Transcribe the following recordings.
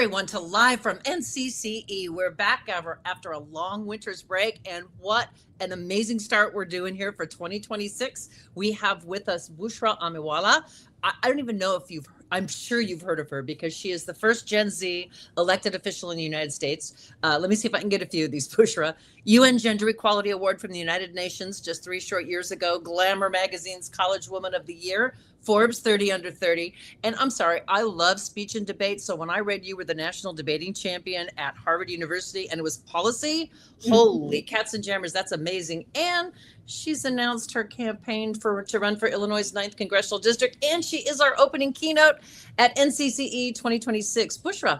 everyone to Live from NCCE. We're back after a long winter's break, and what an amazing start we're doing here for 2026. We have with us Bushra Amiwala. I don't even know if I'm sure you've heard of her because she is the first Gen Z elected official in the United States. Let me see if I can get a few of these, Bushra. UN Gender Equality Award from the United Nations just 3 short years ago. Glamour Magazine's College Woman of the Year. Forbes 30 under 30. And I'm sorry, I love speech and debate. So when I read you were the national debating champion at Harvard University and it was policy, holy cats and jammers, that's amazing. And she's announced her campaign to run for Illinois' 9th Congressional District. And she is our opening keynote at NCCE 2026. Bushra,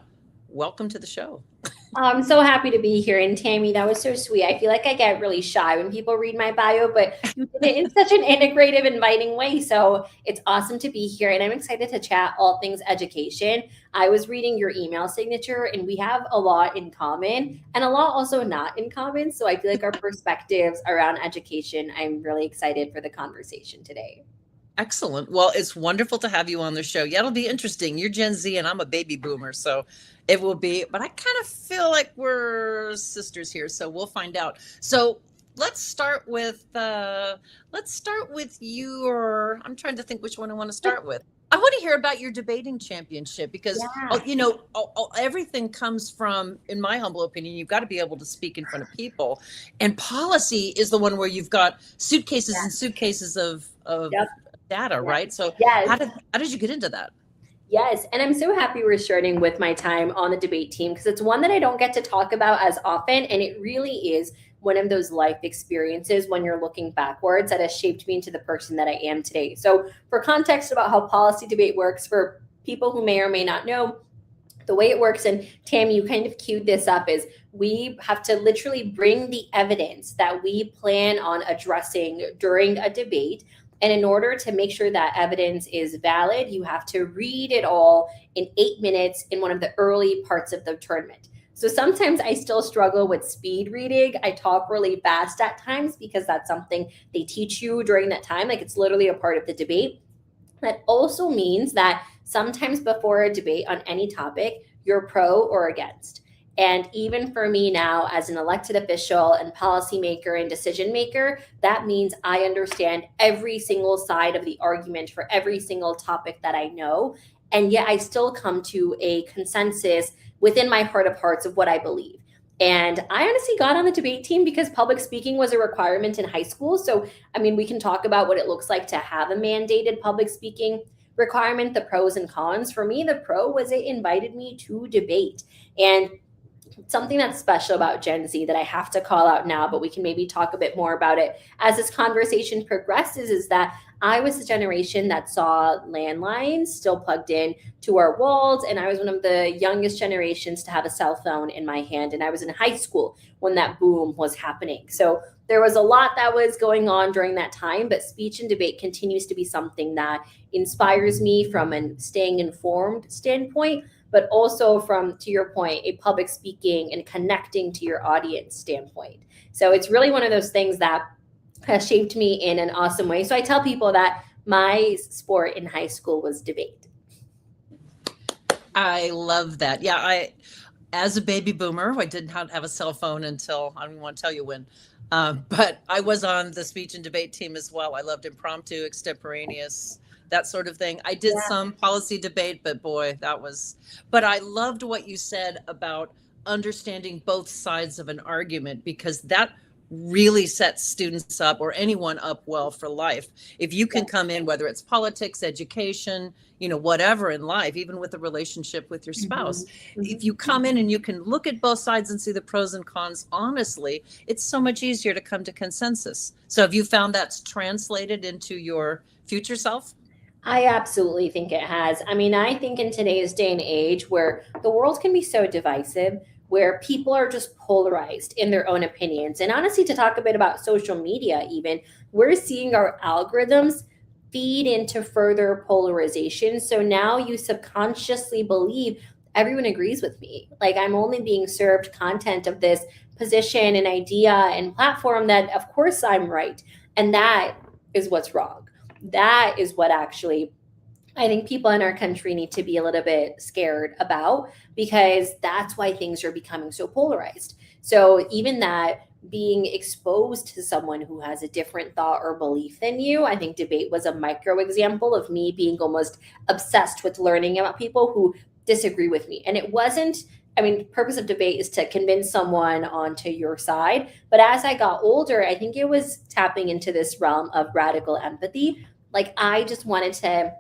welcome to the show. I'm so happy to be here. And Tammy, that was so sweet. I feel like I get really shy when people read my bio, but you did it in such an integrative, inviting way. So it's awesome to be here. And I'm excited to chat all things education. I was reading your email signature and we have a lot in common and a lot also not in common. So I feel like our perspectives around education, I'm really excited for the conversation today. Excellent. Well, it's wonderful to have you on the show. Yeah, it'll be interesting. You're Gen Z and I'm a baby boomer, so it will be, but I kind of feel like we're sisters here, so we'll find out. So let's start with your, I'm trying to think which one I want to start with. I want to hear about your debating championship because, everything comes from, in my humble opinion, you've got to be able to speak in front of people. And policy is the one where you've got suitcases and suitcases of data, right? So how did you get into that? Yes. And I'm so happy we're starting with my time on the debate team because it's one that I don't get to talk about as often. And it really is one of those life experiences when you're looking backwards that has shaped me into the person that I am today. So for context about how policy debate works for people who may or may not know, the way it works, and Tammy, you kind of queued this up, is we have to literally bring the evidence that we plan on addressing during a debate. And in order to make sure that evidence is valid, you have to read it all in 8 minutes in one of the early parts of the tournament. So sometimes I still struggle with speed reading. I talk really fast at times because that's something they teach you during that time. Like it's literally a part of the debate. That also means that sometimes before a debate on any topic, you're pro or against. And even for me now as an elected official and policymaker and decision maker, that means I understand every single side of the argument for every single topic that I know. And yet I still come to a consensus within my heart of hearts of what I believe. And I honestly got on the debate team because public speaking was a requirement in high school. So, I mean, we can talk about what it looks like to have a mandated public speaking requirement, the pros and cons. For me, the pro was it invited me to debate. And something that's special about Gen Z that I have to call out now, but we can maybe talk a bit more about it as this conversation progresses, is that I was the generation that saw landlines still plugged in to our walls. And I was one of the youngest generations to have a cell phone in my hand. And I was in high school when that boom was happening. So there was a lot that was going on during that time, but speech and debate continues to be something that inspires me from a staying informed standpoint, but also from, to your point, a public speaking and connecting to your audience standpoint. So it's really one of those things that has shaped me in an awesome way. So I tell people that my sport in high school was debate. I love that. Yeah, as a baby boomer, I did not have a cell phone until, I don't want to tell you when, but I was on the speech and debate team as well. I loved impromptu, extemporaneous, that sort of thing. I did some policy debate, but boy, but I loved what you said about understanding both sides of an argument, because that really sets students up or anyone up well for life. If you can come in, whether it's politics, education, whatever in life, even with a relationship with your spouse, if you come in and you can look at both sides and see the pros and cons, honestly, it's so much easier to come to consensus. So have you found that's translated into your future self? I absolutely think it has. I mean, I think in today's day and age where the world can be so divisive, where people are just polarized in their own opinions. And honestly, to talk a bit about social media, even, we're seeing our algorithms feed into further polarization. So now you subconsciously believe everyone agrees with me. Like I'm only being served content of this position and idea and platform that of course I'm right. And that is what's wrong. That is what actually I think people in our country need to be a little bit scared about, because that's why things are becoming so polarized. So even that, being exposed to someone who has a different thought or belief than you, I think debate was a micro example of me being almost obsessed with learning about people who disagree with me. And it wasn't, I mean, purpose of debate is to convince someone onto your side. But as I got older, I think it was tapping into this realm of radical empathy. Like I just wanted to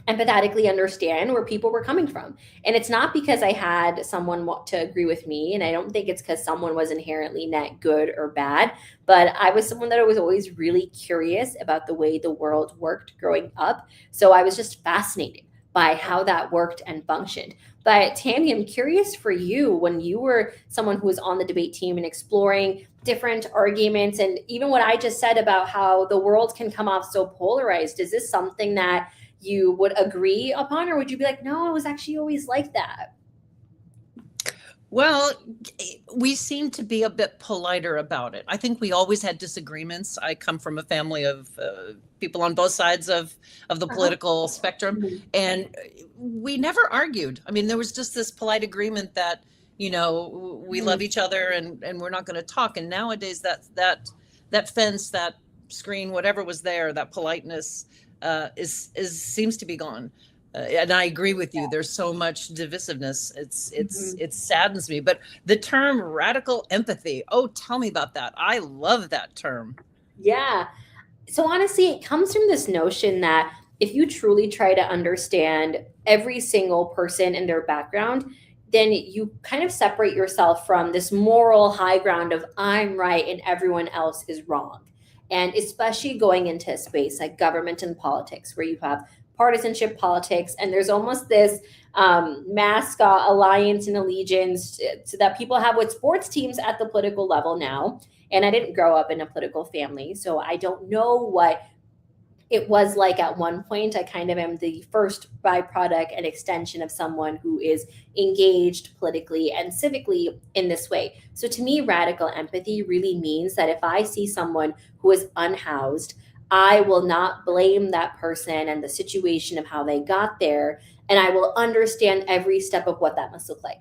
empathetically understand where people were coming from. And it's not because I had someone want to agree with me. And I don't think it's because someone was inherently net good or bad, but I was someone that was always really curious about the way the world worked growing up. So I was just fascinated by how that worked and functioned. But Tammy, I'm curious for you, when you were someone who was on the debate team and exploring different arguments, and even what I just said about how the world can come off so polarized, is this something that you would agree upon, or would you be like, no, it was actually always like that? Well, we seem to be a bit politer about it. I think we always had disagreements. I come from a family of people on both sides of the Uh-huh. political spectrum, and we never argued. I mean, there was just this polite agreement that, we love each other, and we're not going to talk. And nowadays, that fence, that screen, whatever was there, that politeness is seems to be gone. And I agree with you. There's so much divisiveness. Mhm. It saddens me. But the term radical empathy, oh, tell me about that. I love that term. Yeah. So honestly, it comes from this notion that if you truly try to understand every single person and their background, then you kind of separate yourself from this moral high ground of I'm right and everyone else is wrong. And especially going into a space like government and politics, where you have partisanship politics, and there's almost this mascot alliance and allegiance so that people have with sports teams at the political level now. And I didn't grow up in a political family, so I don't know what it was like at one point. I kind of am the first byproduct and extension of someone who is engaged politically and civically in this way. So to me, radical empathy really means that if I see someone who is unhoused, I will not blame that person and the situation of how they got there, and I will understand every step of what that must look like.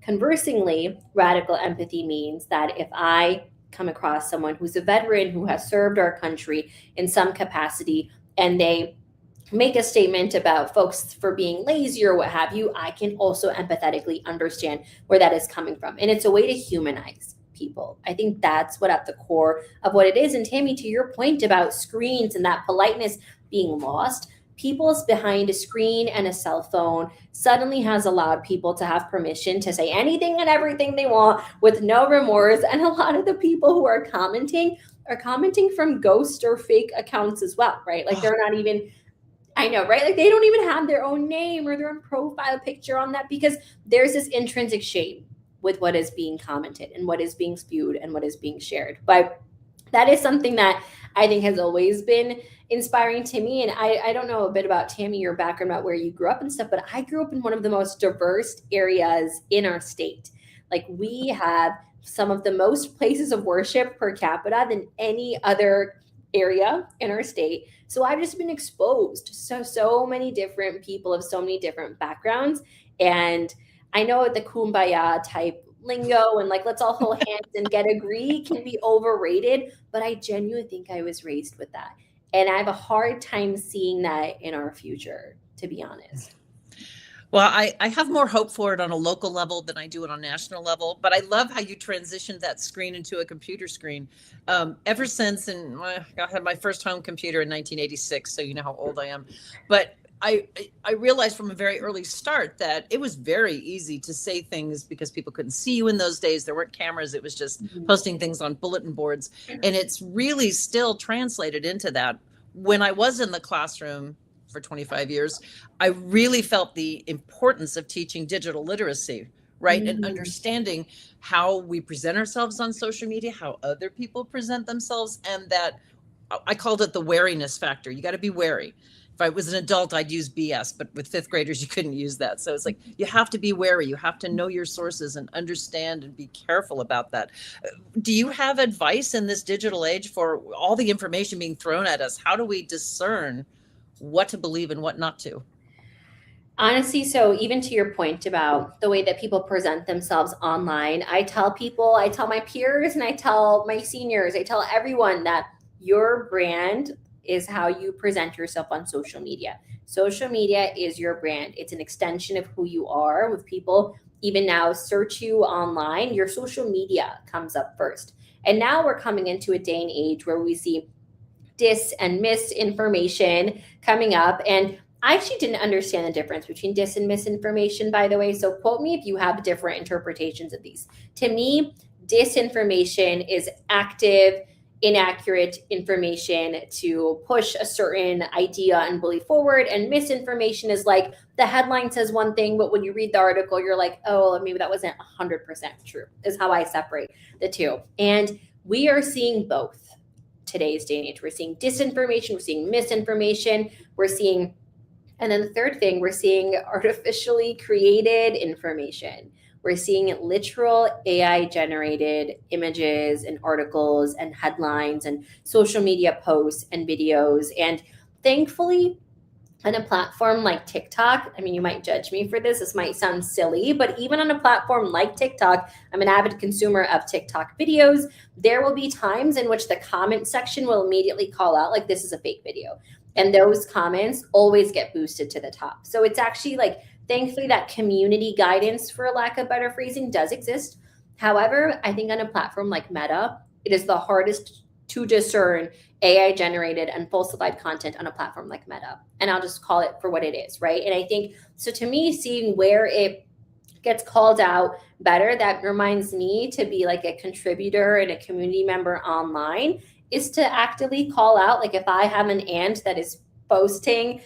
Conversely, radical empathy means that if I come across someone who's a veteran who has served our country in some capacity, and they make a statement about folks for being lazy or what have you, I can also empathetically understand where that is coming from. And it's a way to humanize people. I think that's what at the core of what it is. And Tammy, to your point about screens and that politeness being lost, people's behind a screen and a cell phone suddenly has allowed people to have permission to say anything and everything they want with no remorse. And a lot of the people who are commenting from ghost or fake accounts as well, right? Like they're not even, I know, right? Like they don't even have their own name or their own profile picture on that, because there's this intrinsic shame with what is being commented and what is being spewed and what is being shared. But that is something that I think has always been inspiring to me. And I don't know a bit about Tammy, your background, about where you grew up and stuff, but I grew up in one of the most diverse areas in our state. Like we have some of the most places of worship per capita than any other area in our state. So I've just been exposed to so many different people of so many different backgrounds. And I know the kumbaya type lingo and like let's all hold hands and get agree can be overrated, but I genuinely think I was raised with that. And I have a hard time seeing that in our future, to be honest. Well, I have more hope for it on a local level than I do it on a national level. But I love how you transitioned that screen into a computer screen. Ever since, and I had my first home computer in 1986, so you know how old I am. But I realized from a very early start that it was very easy to say things because people couldn't see you in those days. There weren't cameras. It was just posting things on bulletin boards. And it's really still translated into that. When I was in the classroom for 25 years, I really felt the importance of teaching digital literacy, right? And Mm. understanding how we present ourselves on social media, how other people present themselves, and that I called it the wariness factor. You got to be wary. If I was an adult, I'd use BS, but with fifth graders, you couldn't use that. So it's like, you have to be wary. You have to know your sources and understand and be careful about that. Do you have advice in this digital age for all the information being thrown at us? How do we discern what to believe and what not to? Honestly, so even to your point about the way that people present themselves online, I tell people, I tell my peers, and I tell my seniors, I tell everyone that your brand is how you present yourself on social media. Social media is your brand, it's an extension of who you are. With people even now search you online, your social media comes up first. And now we're coming into a day and age where we see dis and misinformation coming up. And I actually didn't understand the difference between dis and misinformation, by the way. So quote me if you have different interpretations of these. To me, disinformation is active, inaccurate information to push a certain idea and belief forward. And misinformation is like the headline says one thing, but when you read the article, you're like, oh, maybe that wasn't 100% true, is how I separate the two. And we are seeing both today's day and age. We're seeing disinformation, we're seeing misinformation, we're seeing, and then the third thing, we're seeing artificially created information. We're seeing literal AI generated images and articles and headlines and social media posts and videos. And thankfully, on a platform like TikTok, I mean, you might judge me for this. This might sound silly, but even on a platform like TikTok, I'm an avid consumer of TikTok videos. There will be times in which the comment section will immediately call out, like, this is a fake video. And those comments always get boosted to the top. So it's actually like, thankfully, that community guidance, for lack of better phrasing, does exist. However, I think on a platform like Meta, it is the hardest to discern AI generated and falsified content on a platform like Meta. And I'll just call it for what it is, right? And I think, so to me, seeing where it gets called out better, that reminds me to be like a contributor and a community member online, is to actively call out, like if I have an aunt that is posting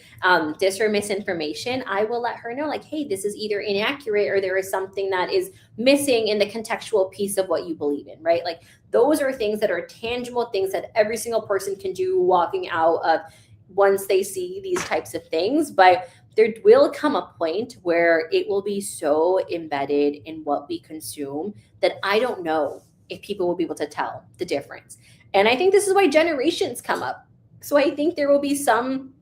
dis or misinformation, I will let her know, like, hey, this is either inaccurate or there is something that is missing in the contextual piece of what you believe in, right? Like those are things that are tangible things that every single person can do walking out of once they see these types of things. But there will come a point where it will be so embedded in what we consume that I don't know if people will be able to tell the difference. And I think this is why generations come up. So I think there will be some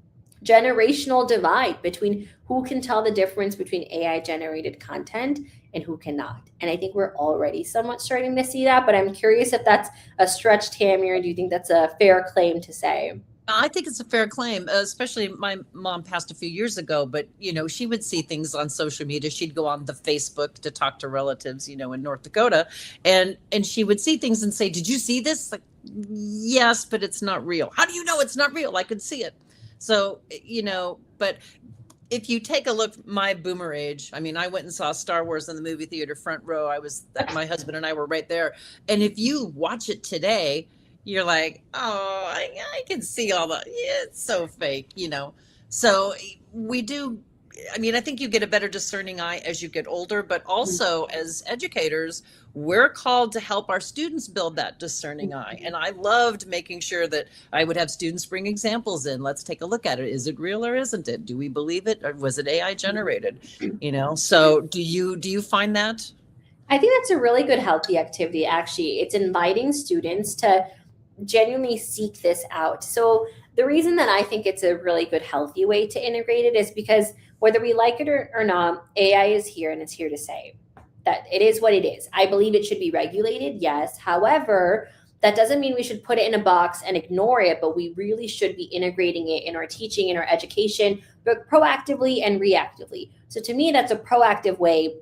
generational divide between who can tell the difference between AI generated content and who cannot. And I think we're already somewhat starting to see that, but I'm curious if that's a stretch, Tammy, or do you think that's a fair claim to say? I think it's a fair claim, especially my mom passed a few years ago, but she would see things on social media. She'd go on the Facebook to talk to relatives, in North Dakota, and she would see things and say, "Did you see this?" Like, yes, but it's not real. How do you know it's not real? I could see it. So, but if you take a look, my boomer age, I mean, I went and saw Star Wars in the movie theater front row. My husband and I were right there. And if you watch it today, you're like, oh, I can see all the, yeah, it's so fake, So we do, I mean, I think you get a better discerning eye as you get older, but also as educators, we're called to help our students build that discerning eye. And I loved making sure that I would have students bring examples in. Let's take a look at it. Is it real or isn't it? Do we believe it? Or was it AI generated? So do you find that? I think that's a really good, healthy activity, actually. It's inviting students to genuinely seek this out. So the reason that I think it's a really good, healthy way to integrate it is because whether we like it or not, AI is here and it's here to say that it is what it is. I believe it should be regulated, yes. However, that doesn't mean we should put it in a box and ignore it, but we really should be integrating it in our teaching, in our education, but proactively and reactively. So to me, that's a proactive way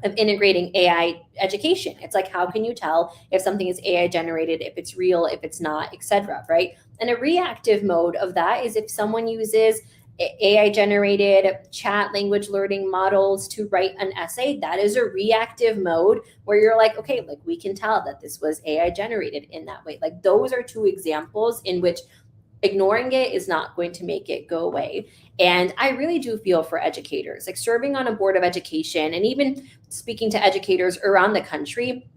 of integrating AI education. It's like, how can you tell if something is AI generated, if it's real, if it's not, etc., right? And a reactive mode of that is if someone uses AI generated chat language learning models to write an essay, that is a reactive mode where you're like, okay, like we can tell that this was AI generated in that way. Like those are two examples in which ignoring it is not going to make it go away. And I really do feel for educators, like serving on a board of education and even speaking to educators around the country.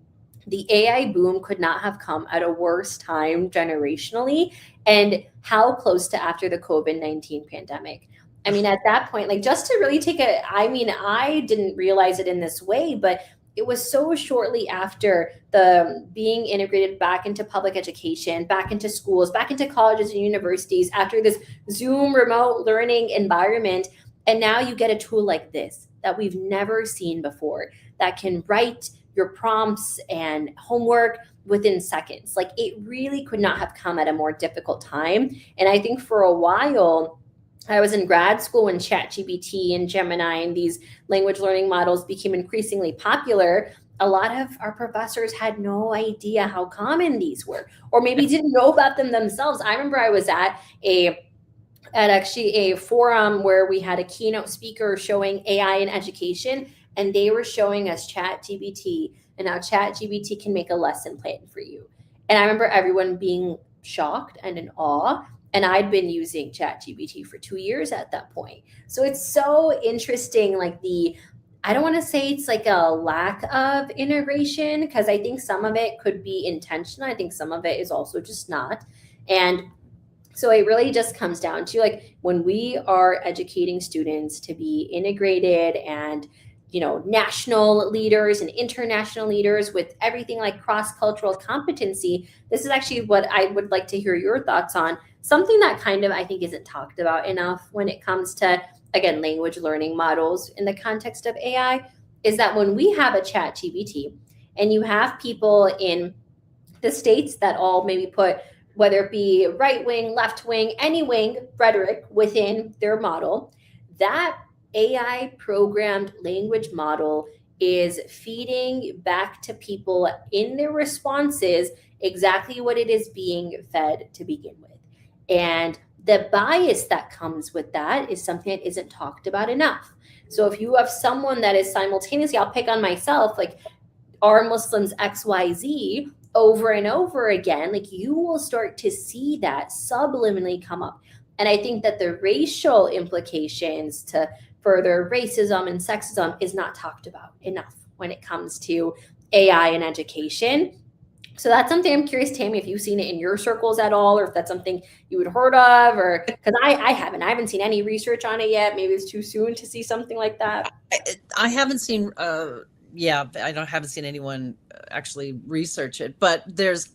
The AI boom could not have come at a worse time generationally. And how close to after the COVID-19 pandemic. I mean, at that point, like just to really I didn't realize it in this way, but it was so shortly after the being integrated back into public education, back into schools, back into colleges and universities, after this Zoom remote learning environment, And now you get a tool like this that we've never seen before that can write your prompts and homework within seconds. Like, it really could not have come at a more difficult time. And I think for a while, I was in grad school when ChatGPT and Gemini and these language learning models became increasingly popular. A lot of our professors had no idea how common these were, or maybe didn't know about them themselves. I remember I was at actually a forum where we had a keynote speaker showing AI in education, and they were showing us ChatGPT and how ChatGPT can make a lesson plan for you. And I remember everyone being shocked and in awe. And I'd been using ChatGPT for 2 years at that point. So it's so interesting, like I don't want to say it's like a lack of integration, because I think some of it could be intentional. I think some of it is also just not. And so it really just comes down to, like, when we are educating students to be integrated and, national leaders and international leaders with everything like cross-cultural competency, this is actually what I would like to hear your thoughts on. Something that kind of, I think, isn't talked about enough when it comes to, again, language learning models in the context of AI, is that when we have a ChatGPT and you have people in the states that all maybe put, whether it be right wing, left wing, any wing rhetoric within their model, that AI programmed language model is feeding back to people in their responses exactly what it is being fed to begin with. And the bias that comes with that is something that isn't talked about enough. So if you have someone that is simultaneously, I'll pick on myself, like, are Muslims XYZ over and over again, like, you will start to see that subliminally come up. And I think that the racial implications to further racism and sexism is not talked about enough when it comes to AI and education. So that's something I'm curious, Tammy, if you've seen it in your circles at all, or if that's something you had heard of, or because I haven't seen any research on it yet. Maybe it's too soon to see something like that. I haven't seen, haven't seen anyone actually research it, but there's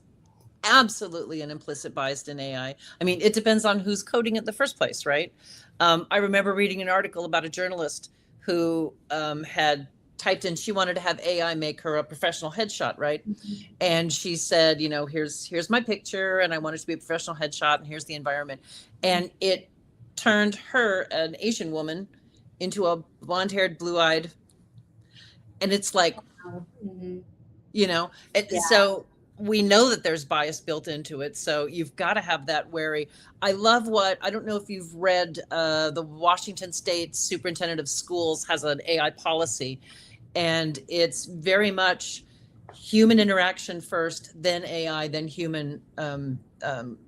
absolutely an implicit bias in AI. I mean, it depends on who's coding it in the first place, right? I remember reading an article about a journalist who had typed in, she wanted to have AI make her a professional headshot, right? Mm-hmm. And she said, here's my picture, and I want it to be a professional headshot, and here's the environment. And it turned her, an Asian woman, into a blonde-haired, blue-eyed, and it's like, mm-hmm. So we know that there's bias built into it. So you've got to have that wary. I love I don't know if you've read, the Washington State Superintendent of Schools has an AI policy, and it's very much human interaction first, then AI, then human.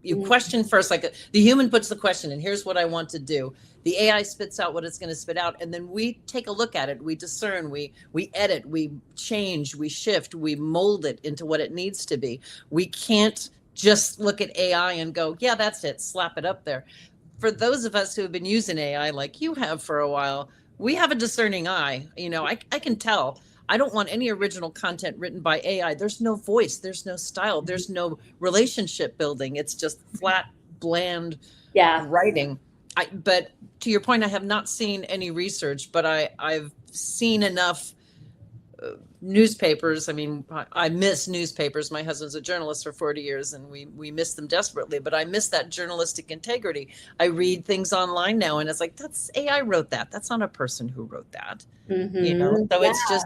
You question first, like the human puts the question, and here's what I want to do. The AI spits out what it's going to spit out, and then we take a look at it. We discern, we edit, we change, we shift, we mold it into what it needs to be. We can't just look at AI and go, yeah, that's it, slap it up there. For those of us who have been using AI like you have for a while, we have a discerning eye. I can tell. I don't want any original content written by AI. There's no voice, there's no style, there's no relationship building. It's just flat, bland writing. But to your point, I have not seen any research, but I've seen enough newspapers. I mean, I miss newspapers. My husband's a journalist for 40 years, and we miss them desperately, but I miss that journalistic integrity. I read things online now, and it's like, that's AI wrote that. That's not a person who wrote that. Mm-hmm. So it's just,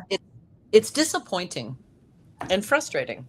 it's disappointing and frustrating.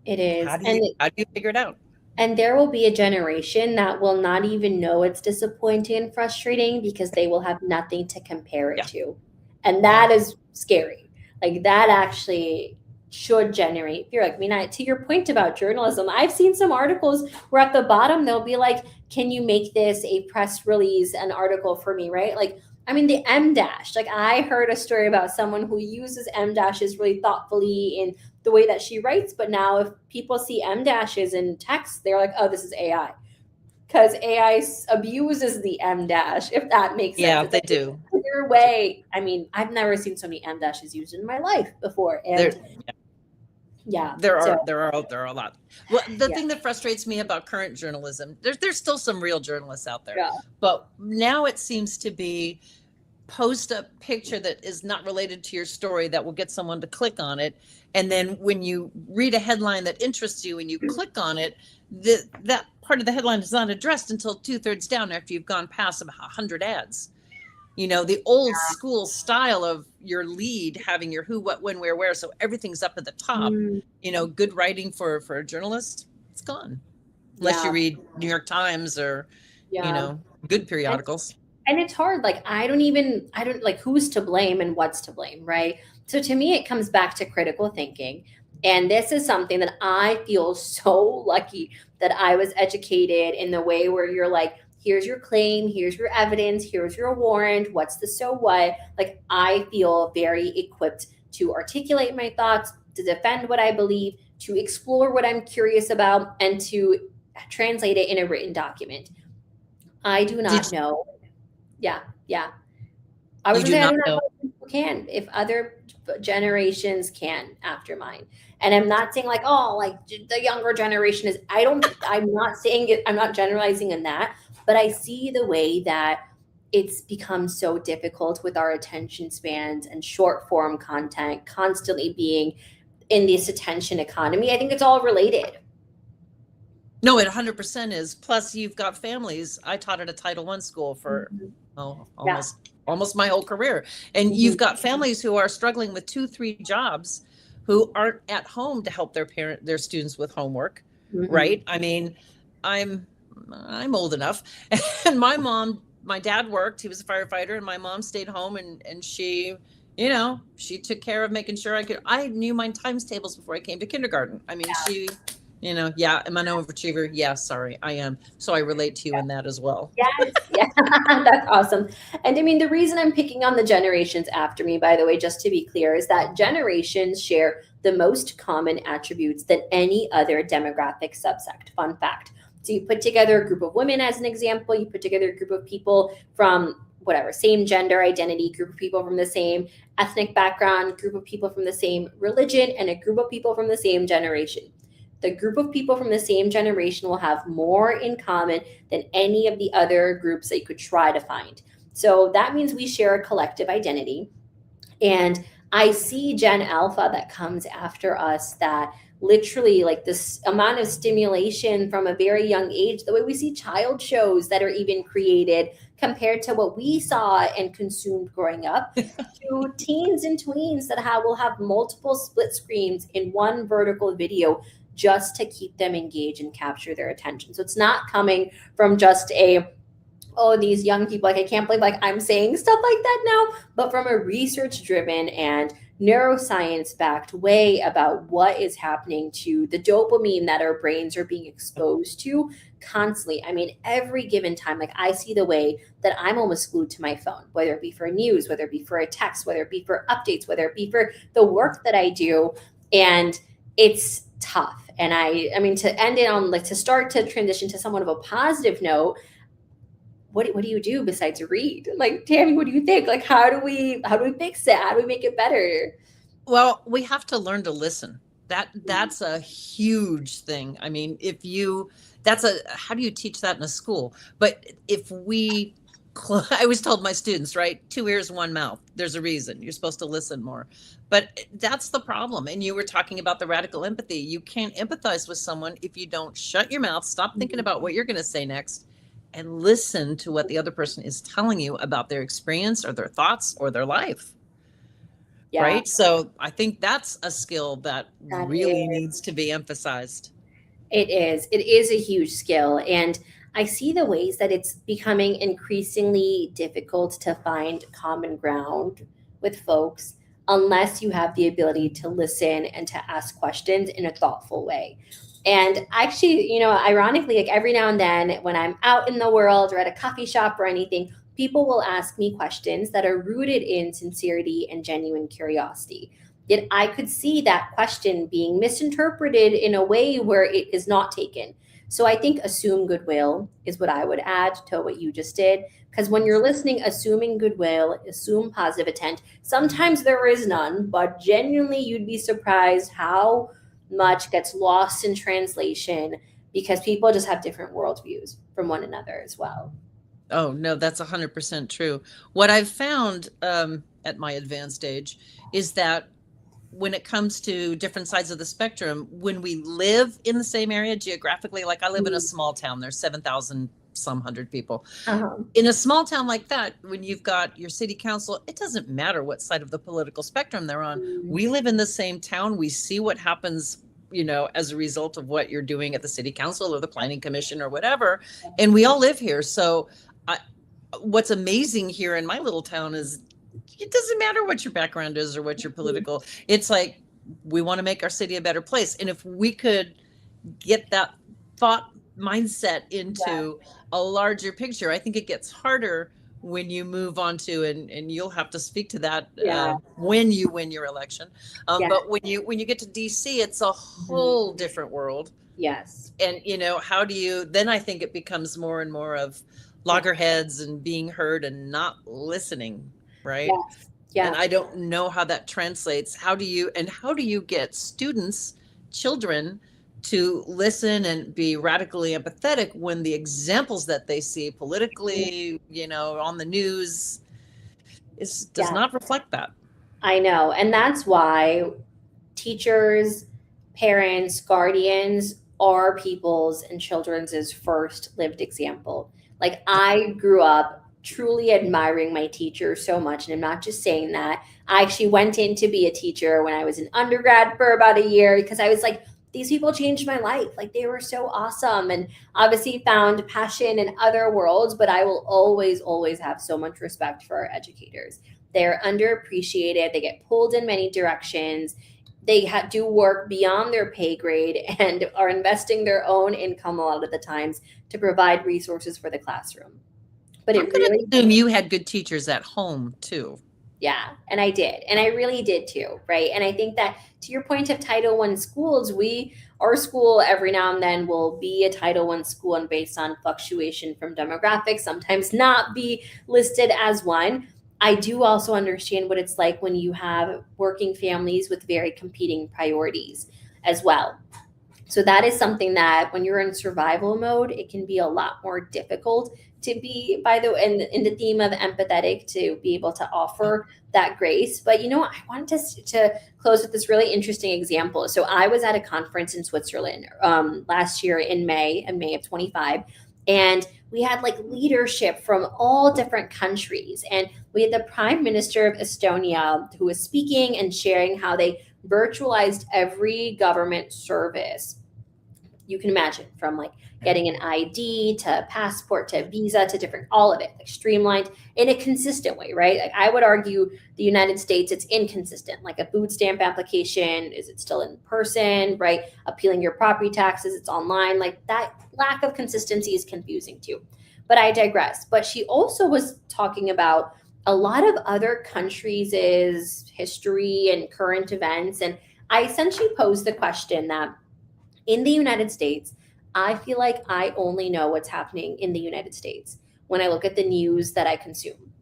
It is. How do you figure it out? And there will be a generation that will not even know it's disappointing and frustrating because they will have nothing to compare it to. And that is scary. Like, that actually should generate fear. Like, I mean, to your point about journalism, I've seen some articles where at the bottom, they'll be like, can you make this a press release, an article for me, right? Like, I mean, the M dash, like, I heard a story about someone who uses M dashes really thoughtfully in the way that she writes. But now if people see M dashes in text, they're like, oh, this is AI. Because AI abuses the M dash, if that makes sense. Yeah, they do. Either way, I mean, I've never seen so many M dashes used in my life before. And Yeah. There So, are a lot. Well, the yeah. thing that frustrates me about current journalism, there's still some real journalists out there, Yeah. but now it seems to be post a picture that is not related to your story that will get someone to click on it, and then when you read a headline that interests you and you click on it, that part of the headline is not addressed until 2/3 down after you've gone past 100 ads. The old school style of your lead having your who, what, when, where, so everything's up at the top. Mm, Good writing for a journalist, it's gone. Unless you yeah. read New York Times or, Yeah. good And periodicals. and it's hard. Like, I don't like who's to blame and what's to blame, right? So to me, it comes back to critical thinking. And this is something that I feel so lucky that I was educated in the way where you're like, here's your claim, here's your evidence, here's your warrant, what's the so what? Like, I feel very equipped to articulate my thoughts, to defend what I believe, to explore what I'm curious about, and to translate it in a written document. I do Did not know. Yeah, yeah. I was you gonna do say I not do not know? know if people can, if other generations can after mine. And I'm not saying like, oh, like the younger generation is. I don't. I'm not saying it. I'm not generalizing in that. But I see the way that it's become so difficult with our attention spans and short form content constantly being in this attention economy. I think it's all related. No, it 100% is. Plus, you've got families. I taught at a Title I school for Mhm. Yeah. almost my whole career, and Mhm. you've got families who are struggling with 2, 3 jobs, who aren't at home to help their students with homework. Mhm. Right? I mean, I'm I'm old enough, and my dad worked. He was a firefighter, and my mom stayed home, and she took care of making sure I knew my times tables before I came to kindergarten. I mean, yeah, am I an overachiever? Yeah, sorry, I am. So I relate to you in that as well. Yes, yeah, that's awesome. And I mean, the reason I'm picking on the generations after me, by the way, just to be clear, is that generations share the most common attributes than any other demographic subsect. Fun fact. So you put together a group of women as an example, you put together a group of people from whatever, same gender identity, group of people from the same ethnic background, group of people from the same religion, and a group of people from the same generation. The group of people from the same generation will have more in common than any of the other groups that you could try to find. So that means we share a collective identity. And I see Gen Alpha that comes after us that literally like this amount of stimulation from a very young age, the way we see child shows that are even created compared to what we saw and consumed growing up, to teens and tweens that will have multiple split screens in one vertical video just to keep them engaged and capture their attention. So it's not coming from just oh, these young people, like I can't believe like I'm saying stuff like that now, but from a research driven and neuroscience backed way about what is happening to the dopamine that our brains are being exposed to constantly. I mean, every given time, like I see the way that I'm almost glued to my phone, whether it be for news, whether it be for a text, whether it be for updates, whether it be for the work that I do. And it's tough. And I mean, to end it on like to start to transition to somewhat of a positive note, what do you do besides read? Like, Tammy, what do you think? Like, how do we fix it? How do we make it better? Well, we have to learn to listen. That's a huge thing. I mean, how do you teach that in a school? But if we I always told my students, right? 2 ears, 1 mouth. There's a reason. You're supposed to listen more. But that's the problem. And you were talking about the radical empathy. You can't empathize with someone if you don't shut your mouth, stop thinking about what you're going to say next, and listen to what the other person is telling you about their experience or their thoughts or their life. Yeah, Right. So I think that's a skill that that really needs to be emphasized. it is. It is a huge skill. And I see the ways that it's becoming increasingly difficult to find common ground with folks unless you have the ability to listen and to ask questions in a thoughtful way. And actually, ironically, like every now and then when I'm out in the world or at a coffee shop or anything, people will ask me questions that are rooted in sincerity and genuine curiosity. Yet I could see that question being misinterpreted in a way where it is not taken. So I think assume goodwill is what I would add to what you just did. Because when you're listening, assuming goodwill, assume positive intent. Sometimes there is none, but genuinely you'd be surprised how much gets lost in translation because people just have different worldviews from one another as well. Oh, no, that's 100% true. What I've found at my advanced age is that when it comes to different sides of the spectrum, when we live in the same area geographically, like I live in a small town, there's 7,000 some hundred people. In a small town like that, when you've got your city council, it doesn't matter what side of the political spectrum they're on. We live in the same town. We see what happens, you know, as a result of what you're doing at the city council or the planning commission or whatever. And we all live here. So what's amazing here in my little town is it doesn't matter what your background is or what your political, it's like, we want to make our city a better place. And if we could get that thought mindset into a larger picture, I think it gets harder when you move on to, and you'll have to speak to that when you win your election. But when you get to DC, it's a whole different world. Yes. And, you know, how do you, then I think it becomes more and more of loggerheads and being heard and not listening. Right. Yeah. And I don't know how that translates. How do you get students, children, to listen and be radically empathetic when the examples that they see politically, you know, on the news does not reflect that? I know. And that's why teachers, parents, guardians are people's and children's first lived example. Like, I grew up truly admiring my teacher so much. And I'm not just saying that. I actually went in to be a teacher when I was in undergrad for about a year because I was like, these people changed my life. Like, they were so awesome, and obviously found passion in other worlds. But I will always, always have so much respect for our educators. They're underappreciated. They get pulled in many directions. They do work beyond their pay grade and are investing their own income a lot of the times to provide resources for the classroom. But I'm going to assume you had good teachers at home too. Yeah, and I did. And I really did too, right? And I think that to your point of Title I schools, our school every now and then will be a Title I school, and based on fluctuation from demographics, sometimes not be listed as one. I do also understand what it's like when you have working families with very competing priorities as well. So that is something that when you're in survival mode, it can be a lot more difficult to be, in the theme of empathetic, to be able to offer that grace. But, you know, I wanted to close with this really interesting example. So I was at a conference in Switzerland last year in May of 25. And we had like leadership from all different countries. And we had the Prime Minister of Estonia who was speaking and sharing how they virtualized every government service you can imagine, from like getting an ID to passport to visa to different, all of it, like streamlined in a consistent way, right? Like, I would argue the United States, it's inconsistent. Like a food stamp application, is it still in person, right? Appealing your property taxes, it's online. Like, that lack of consistency is confusing too. But I digress. But she also was talking about a lot of other countries' history and current events. And I essentially posed the question that in the United States, I feel like I only know what's happening in the United States when I look at the news that I consume.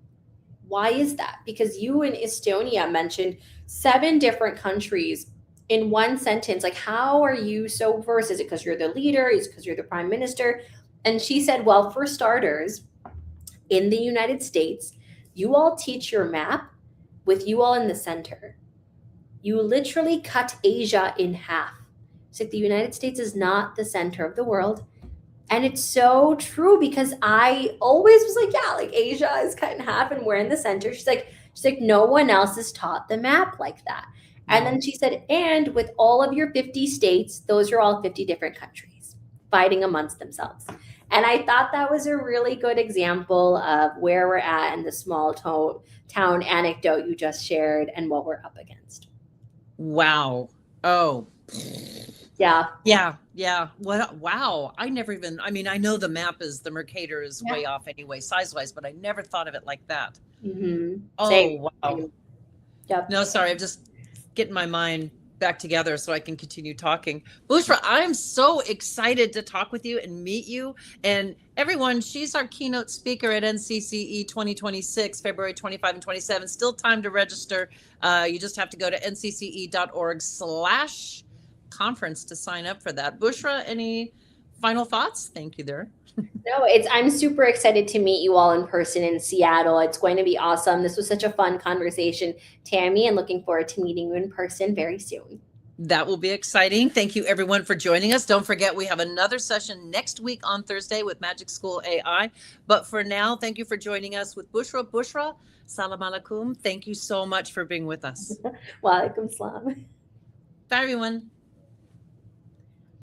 Why is that? Because you in Estonia mentioned 7 different countries in one sentence. Like, how are you so versed? Is it because you're the leader? Is it because you're the prime minister? And she said, well, for starters, in the United States, you all teach your map with you all in the center. You literally cut Asia in half. It's like the United States is not the center of the world. And it's so true, because I always was like, yeah, like Asia is cut in half and we're in the center. She's like, no one else is taught the map like that. And then she said, and with all of your 50 states, those are all 50 different countries fighting amongst themselves. And I thought that was a really good example of where we're at in the small town anecdote you just shared and what we're up against. Wow. Oh, yeah. What? Wow. I know the map is, the Mercator is way off anyway, size-wise, but I never thought of it like that. Mm-hmm. Oh, same. Wow. Yep. No, sorry. I'm just getting my mind back together so I can continue talking. Bushra, I'm so excited to talk with you and meet you. And everyone, she's our keynote speaker at NCCE 2026, February 25 and 27. Still time to register. You just have to go to ncce.org/ conference to sign up for that. Bushra, any final thoughts? Thank you there. No, I'm super excited to meet you all in person in Seattle. It's going to be awesome. This was such a fun conversation, Tammy, and looking forward to meeting you in person very soon. That will be exciting. Thank you everyone for joining us. Don't forget, we have another session next week on Thursday with Magic School AI. But for now, thank you for joining us with Bushra. Bushra, salam alaikum. Thank you so much for being with us. Wa alaikum salam. Bye, everyone.